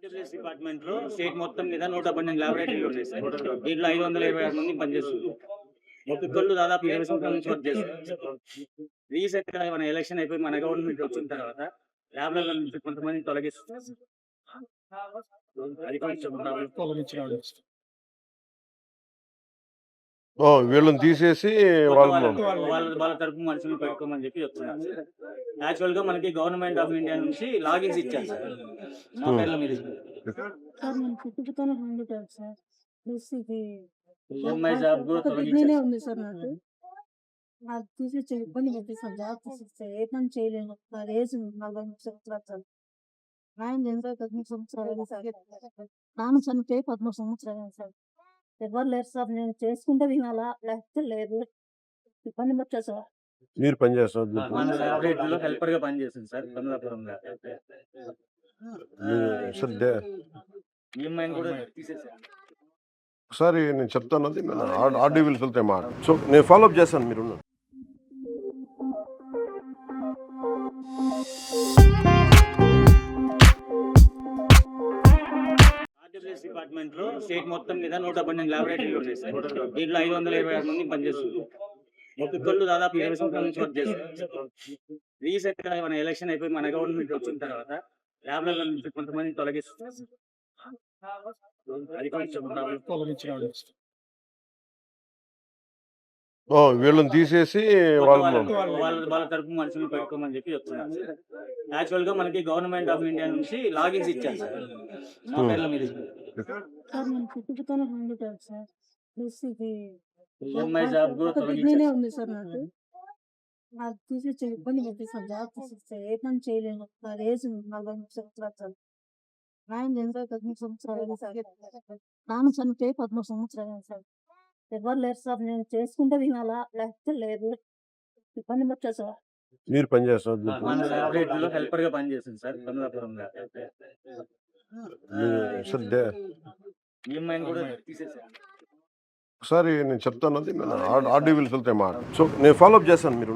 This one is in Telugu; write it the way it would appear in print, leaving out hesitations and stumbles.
ఆర్డబ్ల్యూఎస్ డిపార్ట్మెంట్ లో స్టేట్ మొత్తం మీద 118 లాబొరేటరీలు ఉన్నాయి సార్. దీంట్లో 526 మంది పనిచేస్తున్నారు. ఒక్కొక్కళ్ళు దాదాపు 20 సంవత్సరాల నుంచి వర్క్ చేస్తున్నారు. రీసెంట్ గా మన ఎలక్షన్ అయిపోయి మన గవర్నమెంట్ వచ్చిన తర్వాత ల్యాబ్లలో నుంచి కొంతమంది తొలగిస్తున్నారు. అది కొంచెం తొలగించినాడు. వీళ్ళని తీసేసి వాళ్ళను వాళ్ళ తరపు మనుషులు పెట్టుకోమని చెప్పి చెప్తున్నారు. యాక్చువల్ గా మనకి గవర్నమెంట్ ఆఫ్ ఇండియా నుంచి లాగిన్స్ ఇచ్చారు సార్. మా పేర్ల మీద సార్ నేను పుట్టుకతోనే హ్యాండిక్యాప్ సార్. ప్లస్ ఇది ఈఎంఐ జాబ్ కూడా ఒక తొలగించారు. కిడ్నీనే ఉంది సార్ నాకు. నాకు తీసి ఇబ్బంది పెట్టి సార్ జాబ్ తీసిస్తే ఏ పని చేయలేను. నా ఏజ్ 43 సంవత్సరాలు సార్. నాయన చనిపోయి 13 సంవత్సరాలు అయింది సార్. నాన్న చనిపోయి 13 సంవత్సరాలు అయింది సార్. ఎవరు లేరు సార్. నేను చేసుకుంటే వినాలా లేకపోతే లేదు. ఇబ్బంది పెట్టా సార్. మీరు పనిచేస్తారు మన లాబొరేటరీలో హెల్పర్ గా పనిచేస్తుంది సార్ కమలాపురంలో. ఈఎంఐ కూడా తీసేసారు. ఒకసారి నేను చెప్తాను, అది ఆర్డీవీలు వెళ్తే మాట. సో నేను ఫాలోఅప్ చేస్తాను, మీరు ఆర్డబ్ల్యూఎస్ డిపార్ట్మెంట్ లో స్టేట్ మొత్తం మీద 118 లాబొరేటరీలు ఉన్నాయి సార్. దీంట్లో 526 మంది పనిచేస్తున్నారు. ఒక్కొక్కళ్ళు దాదాపు 20 సంవత్సరాల నుంచి వర్క్ చేస్తున్నారు. రీసెంట్ గా మన ఎలక్షన్ అయిపోయి మన గవర్నమెంట్ వచ్చిన తర్వాత ల్యాబ్లలో నుంచి కొంతమంది తొలగిస్తున్నారు. అది కొంచెం తొలగించినాడు. వీళ్ళని తీసేసి వాళ్ళను వాళ్ళ తరపు మనుషులు పెట్టుకోమని చెప్పి చెప్తున్నారు. యాక్చువల్ గా మనకి గవర్నమెంట్ ఆఫ్ ఇండియా నుంచి లాగిన్స్ ఇచ్చారు సార్. మా పేర్ల మీద సార్ నేను పుట్టుకతోనే హ్యాండిక్యాప్ సార్. ప్లస్ ఇది ఈఎంఐ జాబ్ కూడా ఒక కిడ్నీనే తొలగించారు. ఉంది సార్ నాకు. నాకు తీసి ఇబ్బంది పెట్టి సార్ జాబ్ తీసిస్తే ఏ పని చేయలేను. నా ఏజ్ 43 సంవత్సరాలు సార్. నాయన చనిపోయి 13 సంవత్సరాలు అయింది సార్. నాన్న చనిపోయి 13 సంవత్సరాలు అయింది సార్. ఎవరు లేరు సార్. నేను చేసుకుంటే వినాలా లేకపోతే లేదు. ఇబ్బంది పెట్టా సార్. మీరు పనిచేస్తారు మన లాబొరేటరీలో హెల్పర్ గా పనిచేస్తుంది సార్ కమలాపురంలో. ఈఎంఐ కూడా తీసేసారు. ఒకసారి నేను చెప్తాను, అది ఆర్డీవీలు వెళ్తే మాట. సో నేను ఫాలోఅప్ చేస్తాను, మీరు